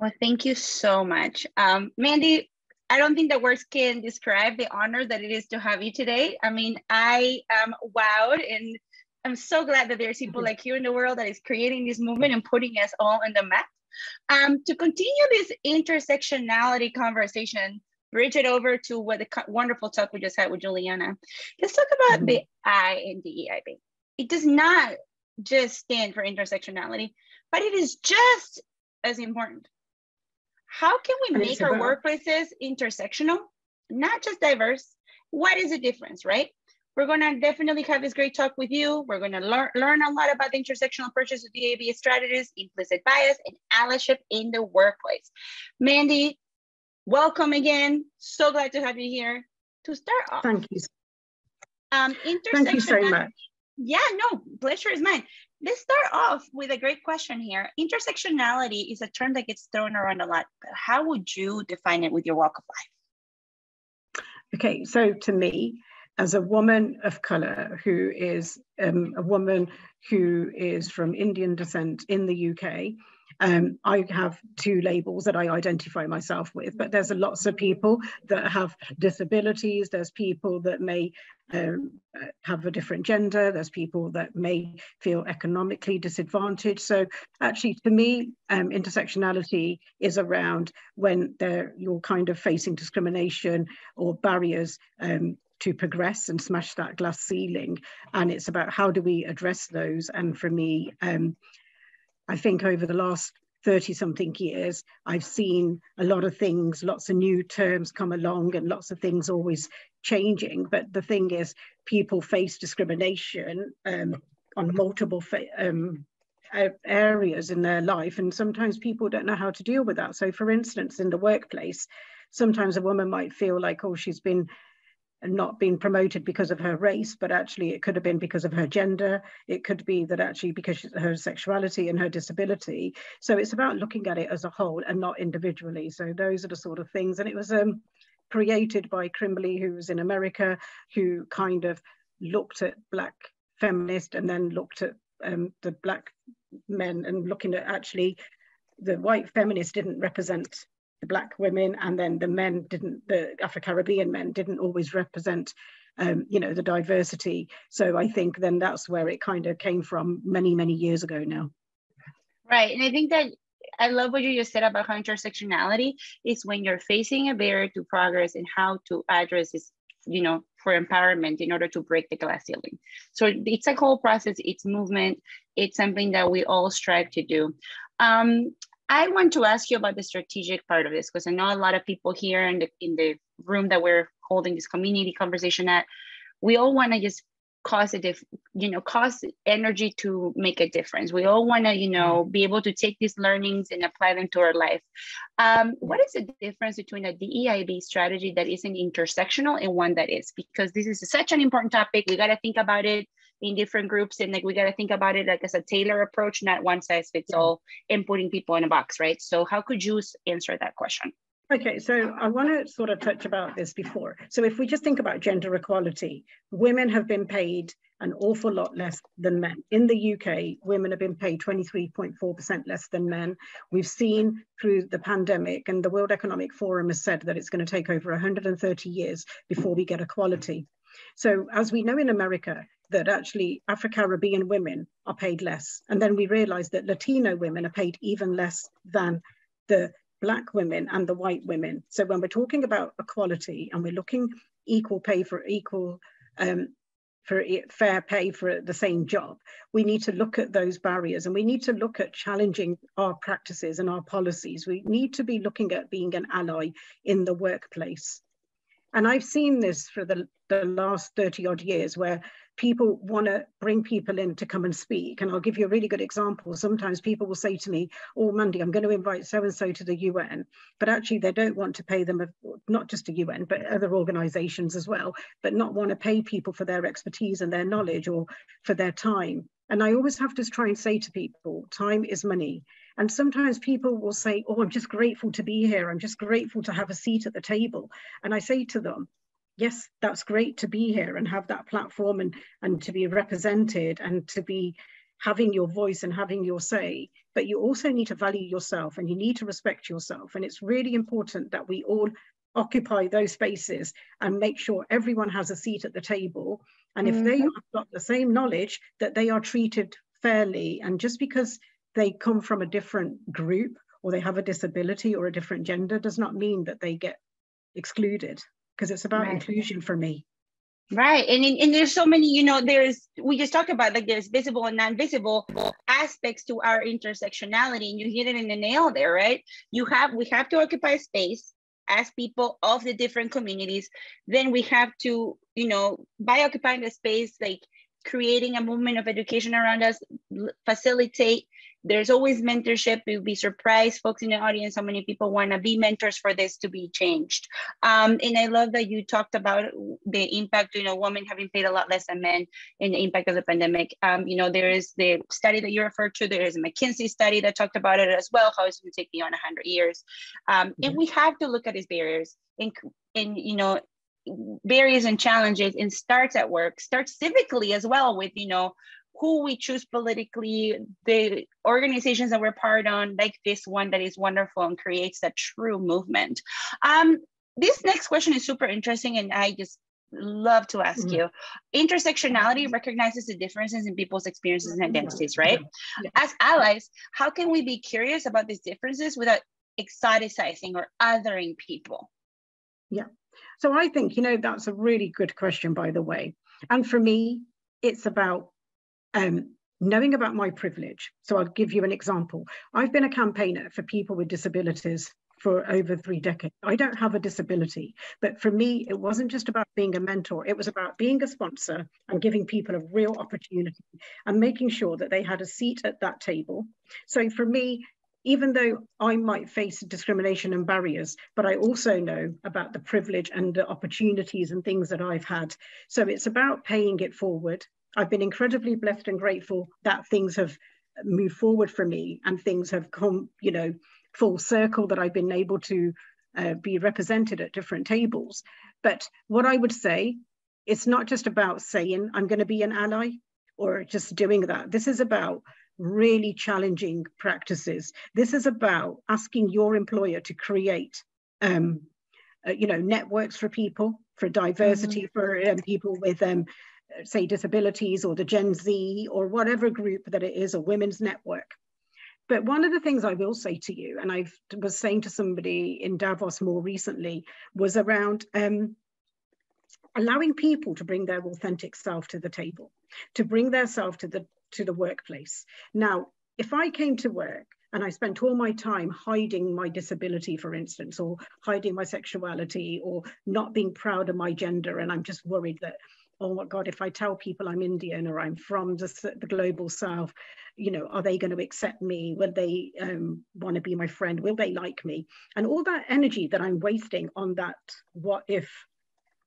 Well, thank you so much. Mandy, I don't think the words can describe the honor that it is to have you today. I mean, I am wowed, and I'm so glad that there's people like you in the world that is creating this movement and putting us all on the map. To continue this intersectionality conversation, bridge it over to what the wonderful talk we just had with Juliana. Let's talk about the I in DEIB. It does not just stand for intersectionality, but it is just as important. How can we make our workplaces intersectional, not just diverse? What is the difference, right? We're going to definitely have this great talk with you. We're going to learn a lot about the intersectional approaches to DEIB strategies, implicit bias, and allyship in the workplace. Mandy, welcome again. So glad to have you here. To start off. Thank you. Thank you so much. Yeah, no, pleasure is mine. Let's start off with a great question here. Intersectionality is a term that gets thrown around a lot, but how would you define it with your walk of life? Okay, so to me, as a woman of color who is a woman who is from Indian descent in the UK, I have two labels that I identify myself with, but there's lots of people that have disabilities. There's people that may have a different gender. There's people that may feel economically disadvantaged. So actually, to me, intersectionality is around when you're kind of facing discrimination or barriers to progress and smash that glass ceiling. And it's about how do we address those? And for me, I think over the last 30-something years, I've seen a lot of things, lots of new terms come along and lots of things always changing. But the thing is, people face discrimination on multiple areas in their life. And sometimes people don't know how to deal with that. So for instance, in the workplace, sometimes a woman might feel like, oh, she's been not been promoted because of her race, but actually it could have been because of her gender. It could be that actually because of her sexuality and her disability. So it's about looking at it as a whole and not individually. So those are the sort of things. And it was created by Crimbley, who was in America, who kind of looked at Black feminists and then looked at the Black men and looking at actually the white feminists didn't represent the Black women, and then the Afro-Caribbean men didn't always represent, the diversity. So I think then that's where it kind of came from many, many years ago now. Right, and I think that I love what you just said about how intersectionality is when you're facing a barrier to progress and how to address this, for empowerment in order to break the glass ceiling. So it's a whole process, it's movement, it's something that we all strive to do. I want to ask you about the strategic part of this, because I know a lot of people here in the room that we're holding this community conversation at, we all want to just cause energy to make a difference. We all want to, be able to take these learnings and apply them to our life. What is the difference between a DEIB strategy that isn't intersectional and one that is? Because this is such an important topic. We got to think about it in different groups, and we got to think about it like as a tailored approach, not one size fits all, and putting people in a box, right? So how could you answer that question? Okay, so I want to sort of touch about this before. So if we just think about gender equality, women have been paid an awful lot less than men. In the UK, women have been paid 23.4% less than men. We've seen through the pandemic, and the World Economic Forum has said that it's going to take over 130 years before we get equality. So as we know in America, that actually Afro-Caribbean women are paid less. And then we realized that Latino women are paid even less than the Black women and the white women. So when we're talking about equality and we're looking equal pay for fair pay for the same job, we need to look at those barriers, and we need to look at challenging our practices and our policies. We need to be looking at being an ally in the workplace. And I've seen this for the last 30 odd years, where people want to bring people in to come and speak. And I'll give you a really good example. Sometimes people will say to me, oh, Mandy, I'm going to invite so-and-so to the UN, but actually they don't want to pay them, not just the UN, but other organizations as well, but not want to pay people for their expertise and their knowledge or for their time. And I always have to try and say to people, time is money. And sometimes people will say, oh, I'm just grateful to be here. I'm just grateful to have a seat at the table. And I say to them, yes, that's great to be here and have that platform and to be represented and to be having your voice and having your say. but you also need to value yourself and you need to respect yourself. And it's really important that we all occupy those spaces and make sure everyone has a seat at the table. And if they have got the same knowledge, that they are treated fairly. And just because they come from a different group or they have a disability or a different gender does not mean that they get excluded, because it's about inclusion for me. Right. And there's so many, you know, we just talked about like there's visible and non-visible aspects to our intersectionality, and you hit it in the nail there, right? We have to occupy space as people of the different communities. Then we have to, you know, by occupying the space, like creating a movement of education around us, facilitate. There's always mentorship. You'll be surprised, folks in the audience, how many people want to be mentors for this to be changed. And I love that you talked about the impact, you know, women having paid a lot less than men in the impact of the pandemic. You know, there is the study that you referred to. There is a McKinsey study that talked about it as well, how it's going to take beyond 100 years. And we have to look at these barriers and you know, barriers and challenges, and starts at work, starts civically as well with, you know, who we choose politically, the organizations that we're part on, like this one that is wonderful and creates that true movement. This next question is super interesting, and I just love to ask you. Intersectionality recognizes the differences in people's experiences and identities, right? As allies, how can we be curious about these differences without exoticizing or othering people? Yeah, so I think, you know, that's a really good question, by the way. And for me, it's about knowing about my privilege. So I'll give you an example. I've been a campaigner for people with disabilities for over 3 decades. I don't have a disability, but for me, it wasn't just about being a mentor. It was about being a sponsor and giving people a real opportunity and making sure that they had a seat at that table. So for me, even though I might face discrimination and barriers, but I also know about the privilege and the opportunities and things that I've had. So it's about paying it forward. I've been incredibly blessed and grateful that things have moved forward for me and things have come, you know, full circle, that I've been able to be represented at different tables. But what I would say, it's not just about saying I'm going to be an ally or just doing that. This is about really challenging practices. This is about asking your employer to create, you know, networks for people, for diversity, for people with say disabilities, or the Gen Z, or whatever group that it is, a women's network. But one of the things I will say to you, and I was saying to somebody in Davos more recently, was around allowing people to bring their authentic self to the table, to bring their self to the workplace. Now, if I came to work and I spent all my time hiding my disability, for instance, or hiding my sexuality, or not being proud of my gender, and I'm just worried that, oh my God, if I tell people I'm Indian or I'm from the global South, you know, are they going to accept me? Will they want to be my friend? Will they like me? And all that energy that I'm wasting on that what if,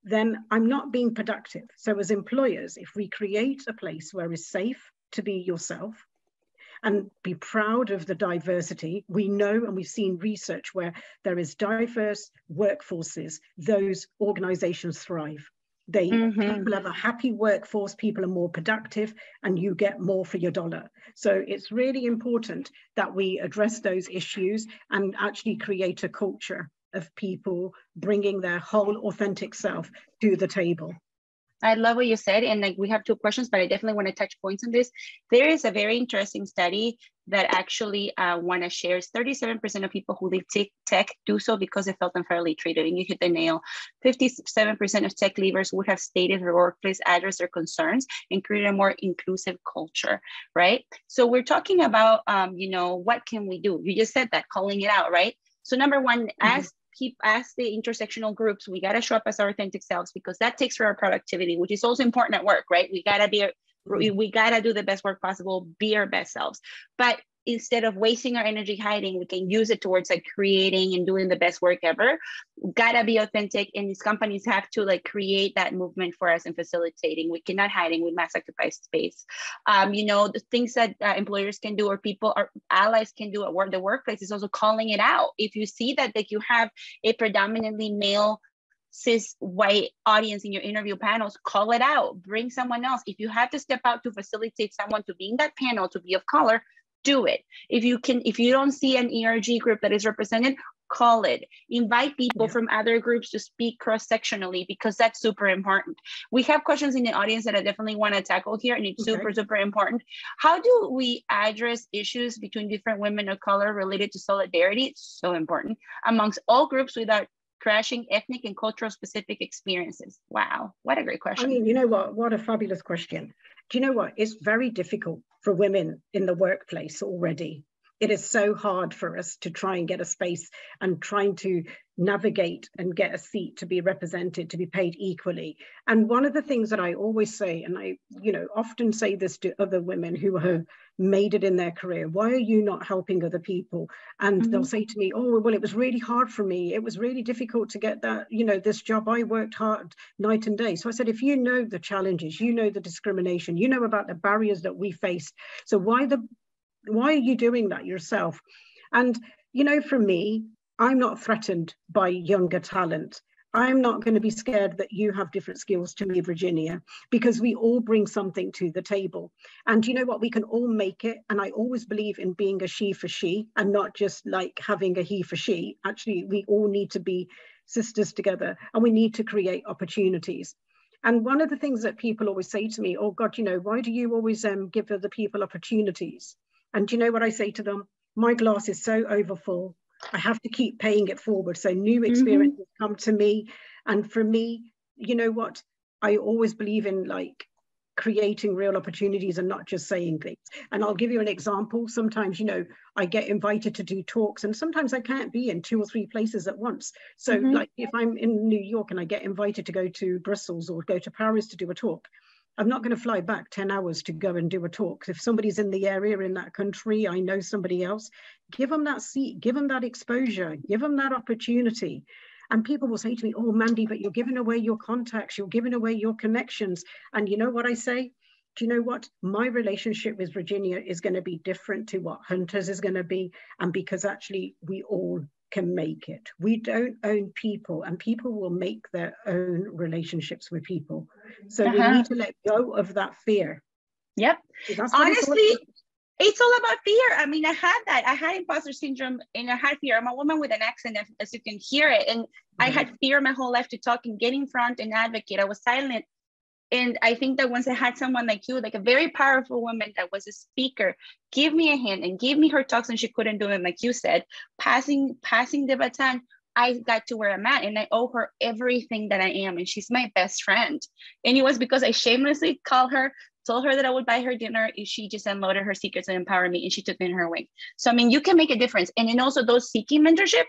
then I'm not being productive. So as employers, if we create a place where it's safe to be yourself and be proud of the diversity, we know, and we've seen research where there is diverse workforces, those organizations thrive. People have a happy workforce, people are more productive, and you get more for your dollar. So it's really important that we address those issues and actually create a culture of people bringing their whole authentic self to the table. I love what you said. And like, we have 2 questions, but I definitely want to touch points on this. There is a very interesting study that actually want to share. 37% of people who leave tech do so because they felt unfairly treated. And you hit the nail. 57% of tech leavers would have stated their workplace address their concerns and create a more inclusive culture, right? So we're talking about, you know, what can we do? You just said that, calling it out, right? So number one, as the intersectional groups, we got to show up as our authentic selves, because that takes for our productivity, which is also important at work, right? We got to do the best work possible, be our best selves. But instead of wasting our energy hiding, we can use it towards like creating and doing the best work ever. Gotta be authentic, and these companies have to like create that movement for us and facilitating. We cannot hiding with mass occupied space. You know, the things that employers can do, or people or allies can do at work, the workplace, is also calling it out. If you see that like you have a predominantly male cis white audience in your interview panels, call it out, bring someone else. If you have to step out to facilitate someone to be in that panel, to be of color, do it. If you don't see an ERG group that is represented, call it. Invite people from other groups to speak cross-sectionally, because that's super important. We have questions in the audience that I definitely want to tackle here, and it's super important. How do we address issues between different women of color related to solidarity? It's so important amongst all groups without crashing ethnic and cultural specific experiences. Wow, what a great question. I mean, you know what a fabulous question. Do you know what? It's very difficult for women in the workplace already. It is so hard for us to try and get a space and trying to navigate and get a seat to be represented, to be paid equally. And one of the things that I always say, and I, often say this to other women who have made it in their career, why are you not helping other people? And they'll say to me, oh, well, it was really hard for me. It was really difficult to get that, this job. I worked hard night and day. So I said, if you know the challenges, you know the discrimination, you know about the barriers that we face. So why are you doing that yourself? And, for me, I'm not threatened by younger talent. I'm not going to be scared that you have different skills to me, Virginia, because we all bring something to the table. And you know what? We can all make it. And I always believe in being a she for she and not just like having a he for she. Actually, we all need to be sisters together, and we need to create opportunities. And one of the things that people always say to me, oh God, why do you always give other people opportunities? And do you know what I say to them? My glass is so overfull. I have to keep paying it forward. So new experiences come to me. And for me, you know what? I always believe in creating real opportunities and not just saying things. And I'll give you an example. Sometimes, I get invited to do talks, and sometimes I can't be in 2 or 3 places at once. So like if I'm in New York and I get invited to go to Brussels or go to Paris to do a talk, I'm not going to fly back 10 hours to go and do a talk. If somebody's in the area, in that country, I know somebody else, give them that seat, give them that exposure, give them that opportunity. And people will say to me, oh, Mandy, but you're giving away your contacts, you're giving away your connections. And you know what I say? Do you know what? My relationship with Virginia is going to be different to what Hunter's is going to be. And because actually we all can make it. We don't own people, and people will make their own relationships with people. So we need to let go of that fear. Yep. Honestly, it's all about fear. I mean, I had that. I had imposter syndrome and I had fear. I'm a woman with an accent, as you can hear it. And I had fear my whole life to talk and get in front and advocate. I was silent. And I think that once I had someone like you, like a very powerful woman that was a speaker, give me a hand and give me her talks, and she couldn't do it, like you said, passing the baton, I got to where I'm at, and I owe her everything that I am, and she's my best friend. And it was because I shamelessly called her, told her that I would buy her dinner if she just unloaded her secrets and empowered me, and she took me in her wing. So, I mean, you can make a difference. And then also those seeking mentorship,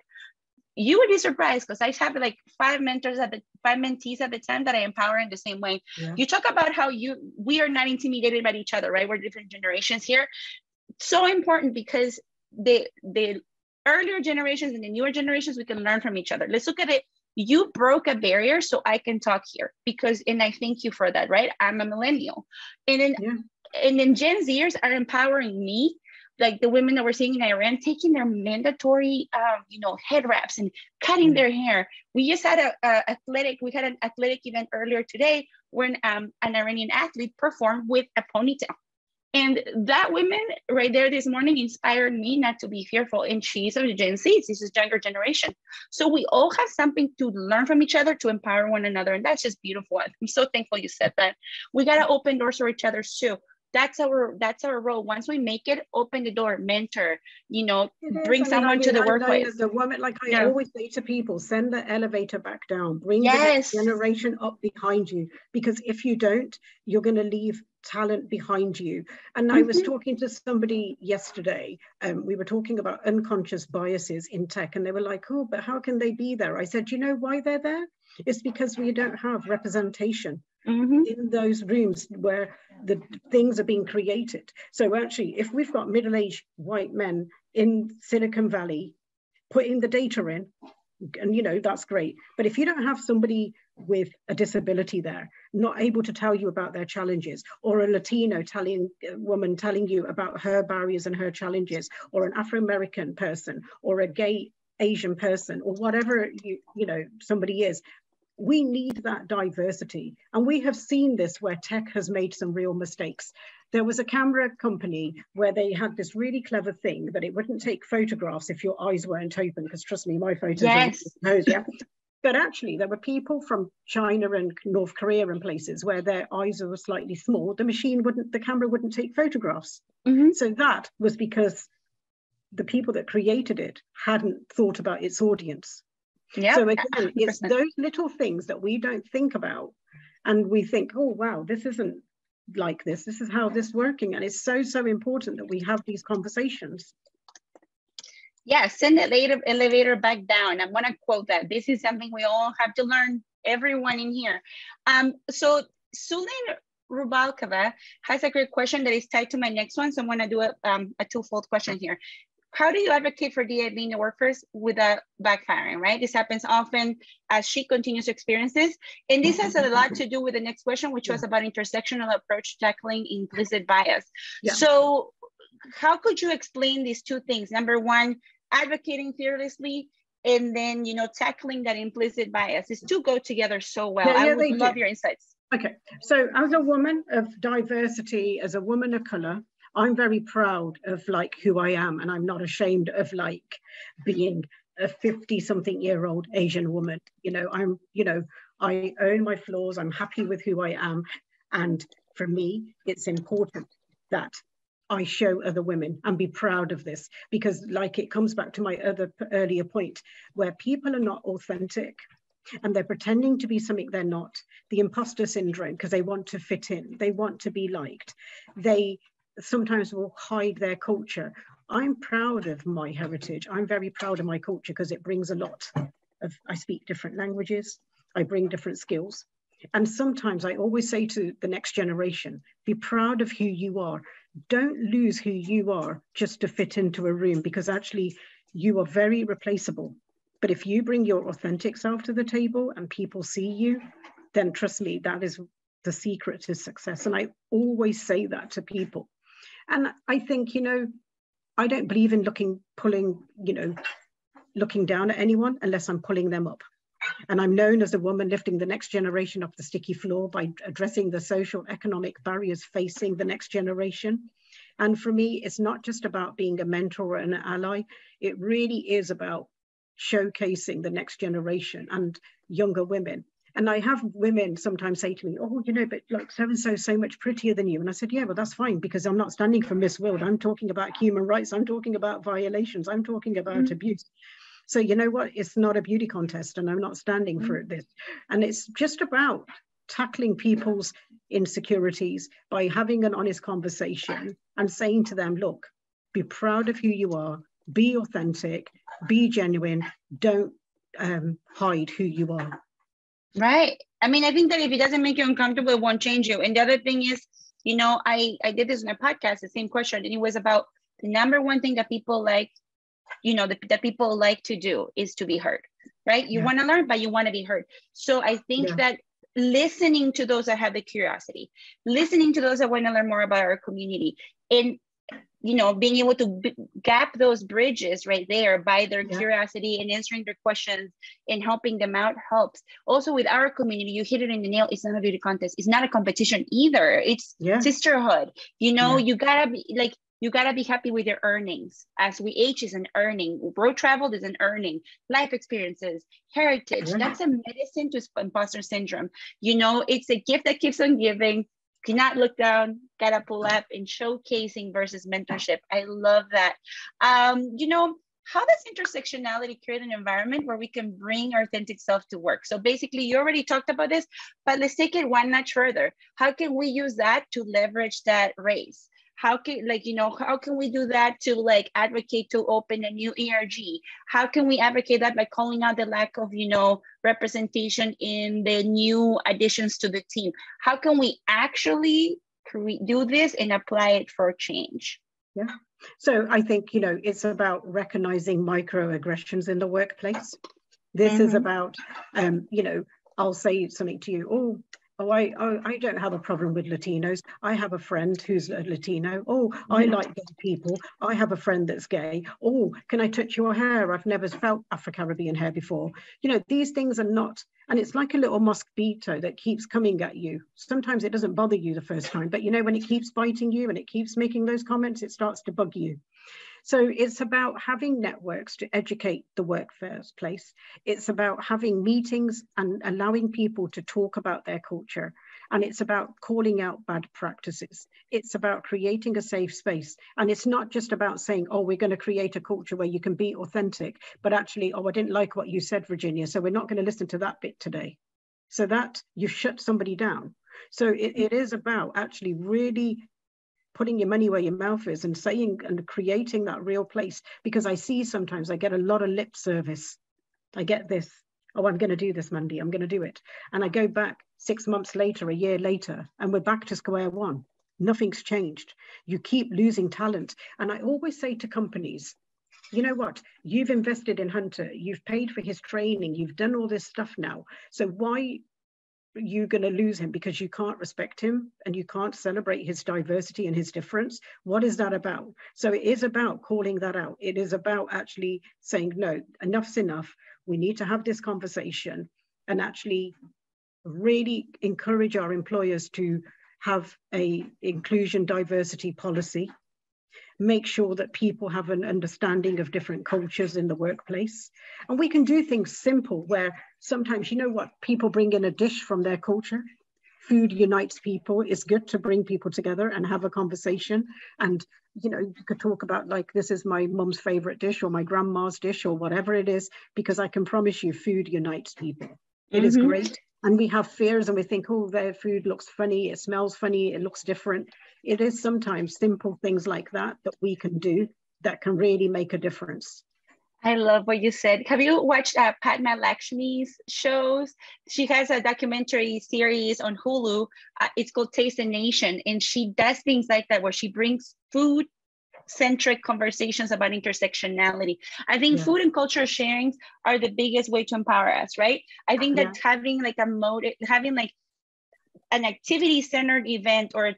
you would be surprised, because I have like 5 mentees at the time that I empower in the same way. Yeah. You talk about how we are not intimidated by each other, right? We're different generations here. So important, because the earlier generations and the newer generations, we can learn from each other. Let's look at it. You broke a barrier so I can talk here, and I thank you for that, right? I'm a millennial. And then Gen Zers are empowering me, like the women that we're seeing in Iran, taking their mandatory, head wraps and cutting their hair. We just had an athletic event earlier today when an Iranian athlete performed with a ponytail. And that woman right there this morning inspired me not to be fearful. And she's of the Gen Z. This is younger generation. So we all have something to learn from each other, to empower one another. And that's just beautiful. I'm so thankful you said that. We got to open doors for each other too. That's our role. Once we make it, open the door, mentor, bring someone to the workplace. As a woman, I always say to people, send the elevator back down, bring the next generation up behind you, because if you don't, you're going to leave talent behind you. And I was talking to somebody yesterday, we were talking about unconscious biases in tech, and they were like, oh, but how can they be there? I said, you know why they're there? It's because we don't have representation in those rooms where the things are being created. So actually, if we've got middle-aged white men in Silicon Valley putting the data in, and that's great. But if you don't have somebody with a disability there, not able to tell you about their challenges, or a Latino woman telling you about her barriers and her challenges, or an Afro-American person, or a gay Asian person, or whatever somebody is, we need that diversity. And we have seen this where tech has made some real mistakes. There was a camera company where they had this really clever thing that it wouldn't take photographs if your eyes weren't open, because trust me, my photos are yeah. But actually, there were people from China and North Korea and places where their eyes were slightly small. The camera wouldn't take photographs. Mm-hmm. So that was because the people that created it hadn't thought about its audience. Yep. So again, 100%. It's those little things that we don't think about. And we think, oh, wow, this isn't like this. This is how this is working. And it's so, so important that we have these conversations. Yeah, send the elevator back down. I'm going to quote that. This is something we all have to learn, everyone in here. So Sulen Rubalkova has a great question that is tied to my next one. So I'm going to do a twofold question here. How do you advocate for DEIB in the workforce without backfiring, right? This happens often as she continues to experience this. And this has a lot to do with the next question, which was about intersectional approach tackling implicit bias. Yeah. So how could you explain these two things? Number one, advocating fearlessly, and then, tackling that implicit bias. These two go together so well. Yeah, I would love your insights. Okay, so as a woman of diversity, as a woman of color, I'm very proud of who I am, and I'm not ashamed of being a 50-something-year-old Asian woman. I own my flaws. I'm happy with who I am, and for me, it's important that I show other women and be proud of this, because it comes back to my earlier point, where people are not authentic and they're pretending to be something they're not. The imposter syndrome, because they want to fit in, they want to be liked. They sometimes will hide their culture. I'm proud of my heritage. I'm very proud of my culture because it brings a lot of, I speak different languages, I bring different skills. And sometimes I always say to the next generation, be proud of who you are. Don't lose who you are just to fit into a room, because actually you are very replaceable. But if you bring your authentic self to the table and people see you, then trust me, that is the secret to success. And I always say that to people. And I think, I don't believe in looking down at anyone unless I'm pulling them up. And I'm known as a woman lifting the next generation off the sticky floor by addressing the social economic barriers facing the next generation. And for me, it's not just about being a mentor or an ally. It really is about showcasing the next generation and younger women. And I have women sometimes say to me, oh, but so-and-so so much prettier than you. And I said, yeah, well, that's fine, because I'm not standing for Miss World. I'm talking about human rights. I'm talking about violations. I'm talking about abuse. So you know what? It's not a beauty contest, and I'm not standing for this. And it's just about tackling people's insecurities by having an honest conversation and saying to them, look, be proud of who you are, be authentic, be genuine, don't hide who you are. Right. I mean, I think that if it doesn't make you uncomfortable, it won't change you. And the other thing is, I did this in a podcast, the same question, and it was about the number one thing that people like, that people like to do is to be heard, right? You want to learn, but you want to be heard. So I think that listening to those that have the curiosity, listening to those that want to learn more about our community, and being able to gap those bridges right there by their curiosity and answering their questions and helping them out helps. Also with our community, you hit it in the nail. It's not a beauty contest. It's not a competition either. It's sisterhood. You gotta be happy with your earnings. As we age is an earning. Road travel is an earning. Life experiences, heritage. That's a medicine to imposter syndrome. It's a gift that keeps on giving. Cannot look down, gotta pull up, and showcasing versus mentorship. I love that. How does intersectionality create an environment where we can bring our authentic self to work? So basically, you already talked about this, but let's take it one notch further. How can we use that to leverage that race? How can we do that to advocate to open a new ERG? How can we advocate that by calling out the lack of, representation in the new additions to the team? How can we actually do this and apply it for change? Yeah. So I think, it's about recognizing microaggressions in the workplace. This is about, I'll say something to you, oh, Oh, I don't have a problem with Latinos. I have a friend who's a Latino. Oh, I like gay people. I have a friend that's gay. Oh, can I touch your hair? I've never felt Afro-Caribbean hair before. You know, these things are not, and it's like a little mosquito that keeps coming at you. Sometimes it doesn't bother you the first time, but you know, when it keeps biting you and it keeps making those comments, it starts to bug you. So it's about having networks to educate the workplace. It's about having meetings and allowing people to talk about their culture. And it's about calling out bad practices. It's about creating a safe space. And it's not just about saying, oh, we're going to create a culture where you can be authentic, but actually, oh, I didn't like what you said, Virginia, so we're not going to listen to that bit today. So that you shut somebody down. So it is about actually really putting your money where your mouth is and saying and creating that real place. Because I see sometimes I get a lot of lip service. I get this, oh, I'm going to do this, Mandy, I'm going to do it. And I go back 6 months later, a year later, and we're back to square one. Nothing's changed. You keep losing talent. And I always say to companies, you know what, you've invested in Hunter, you've paid for his training, you've done all this stuff now. So why you're going to lose him? Because you can't respect him and you can't celebrate his diversity and his difference. What is that about? So it is about calling that out. It is about actually saying, no, enough's enough. We need to have this conversation and actually really encourage our employers to have a inclusion diversity policy. Make sure that people have an understanding of different cultures in the workplace. And we can do things simple where sometimes, you know what, people bring in a dish from their culture. Food unites people. It's good to bring people together and have a conversation. And, you know, you could talk about like, this is my mum's favorite dish or my grandma's dish or whatever it is, because I can promise you food unites people. It is great. And we have fears and we think, oh, their food looks funny, it smells funny, it looks different. It is sometimes simple things like that that we can do that can really make a difference. I love what you said. Have you watched Padma Lakshmi's shows? She has a documentary series on Hulu. It's called Taste the Nation. And she does things like that where she brings food-centric conversations about intersectionality. I think food and culture sharings are the biggest way to empower us, right? I think that having like a motive, having like an activity-centered event or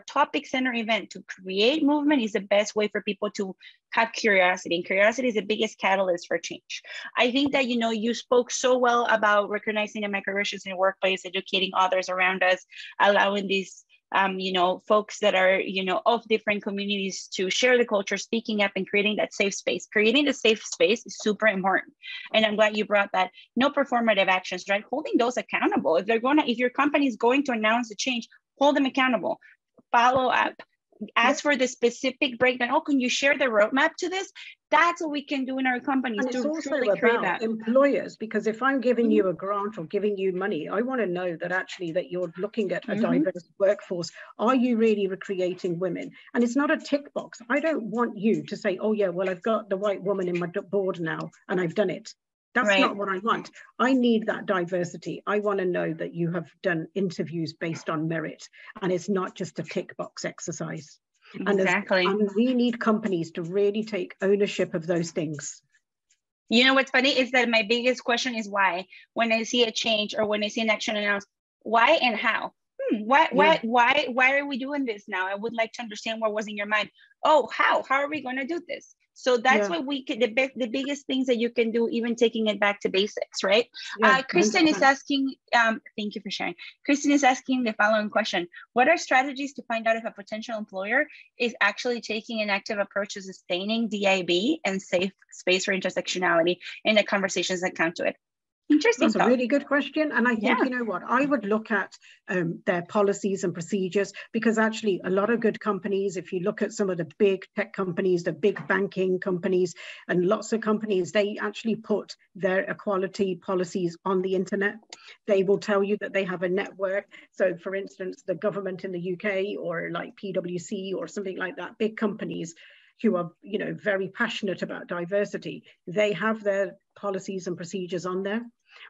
topic-centered event to create movement is the best way for people to have curiosity. And curiosity is the biggest catalyst for change. I think that, you know, you spoke so well about recognizing the microaggressions in the workplace, educating others around us, allowing these you know, folks that are, you know, of different communities to share the culture, speaking up and creating that safe space. Creating the safe space is super important. And I'm glad you brought that. No performative actions, right? Holding those accountable. If your company is going to announce a change, hold them accountable. Follow up. Ask for the specific breakdown. Oh, can you share the roadmap to this? That's what we can do in our companies. And it's also about employers, because if I'm giving you a grant or giving you money, I want to know that actually that you're looking at a diverse workforce. Are you really recreating women? And it's not a tick box. I don't want you to say, oh yeah, well, I've got the white woman in my board now and I've done it. That's not what I want. I need that diversity. I want to know that you have done interviews based on merit and it's not just a tick box exercise. Exactly. And we need companies to really take ownership of those things. You know what's funny is that my biggest question is why. When I see a change or when I see an action announced, why and how? Why are we doing this now? I would like to understand what was in your mind. Oh, how are we going to do this? So that's what we could, the biggest things that you can do, even taking it back to basics, right? Kristen is asking, thank you for sharing. Kristen is asking the following question. What are strategies to find out if a potential employer is actually taking an active approach to sustaining DEIB and safe space for intersectionality in the conversations that come to it? Interesting. That's a really good question. And I think, you know what, I would look at their policies and procedures, because actually a lot of good companies, if you look at some of the big tech companies, the big banking companies, and lots of companies, they actually put their equality policies on the internet. They will tell you that they have a network. So for instance, the government in the UK or like PwC or something like that, big companies who are, you know, very passionate about diversity, they have their policies and procedures on there.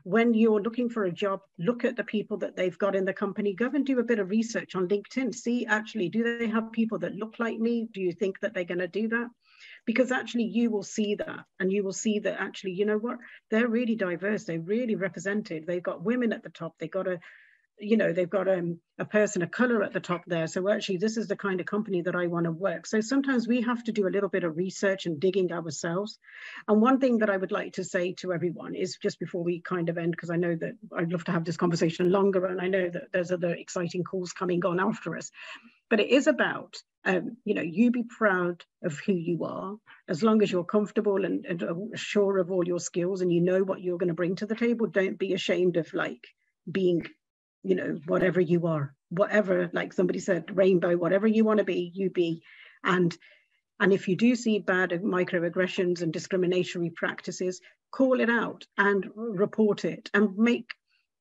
When you're looking for a job, look at the people that they've got in the company. Go and do a bit of research on LinkedIn. See, actually, do they have people that look like me? Do you think that they're going to do that? Because actually you will see that, and you will see that actually, you know what, they're really diverse. They're really represented. They've got women at the top. They've got you know, they've got a person of color at the top there. So actually, this is the kind of company that I want to work. So sometimes we have to do a little bit of research and digging ourselves. And one thing that I would like to say to everyone is, just before we kind of end, because I know that I'd love to have this conversation longer, and I know that there's other exciting calls coming on after us, but it is about, you know, you be proud of who you are, as long as you're comfortable and sure of all your skills and you know what you're going to bring to the table. Don't be ashamed of like being, you know, whatever you are, whatever, like somebody said, rainbow, whatever you want to be, you be. And if you do see bad microaggressions and discriminatory practices, call it out and report it, and make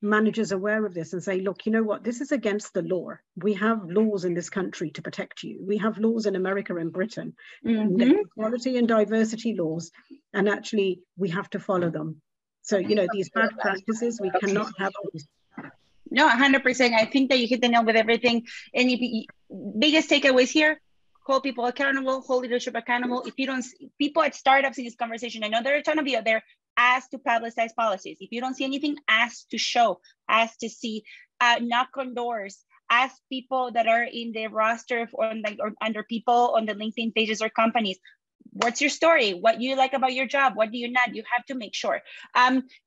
managers aware of this and say, look, you know what, this is against the law. We have laws in this country to protect you. We have laws in America and Britain, equality and diversity laws, and actually we have to follow them. So, you know, these bad practices, we cannot have these. No, 100%. I think that you hit the nail with everything. Any biggest takeaways here: hold people accountable, hold leadership accountable. If you don't, people at startups in this conversation, I know there are a ton of you out there, ask to publicize policies. If you don't see anything, ask to show, ask to see, knock on doors, ask people that are in the roster or under people on the LinkedIn pages or companies. What's your story? What you like about your job? What do you not? You have to make sure.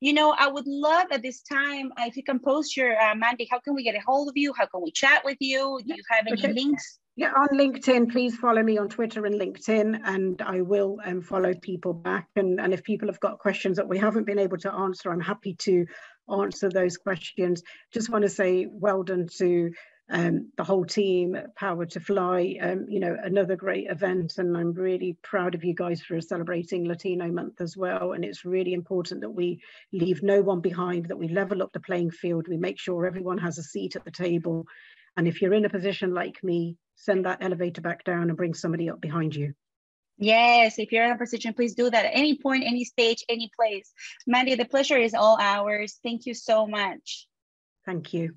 You know, I would love at this time, if you can post your, Mandy, how can we get a hold of you? How can we chat with you? Do you have any links? Yeah, on LinkedIn, please follow me on Twitter and LinkedIn, and I will follow people back. And if people have got questions that we haven't been able to answer, I'm happy to answer those questions. Just want to say well done to the whole team, Power to Fly, you know, another great event, and I'm really proud of you guys for celebrating Latino Month as well. And it's really important that we leave no one behind, that we level up the playing field, we make sure everyone has a seat at the table. And if you're in a position like me, send that elevator back down and bring somebody up behind you. Yes, if you're in a position, please do that at any point, any stage, any place. Mandy, the pleasure is all ours. Thank you so much. Thank you.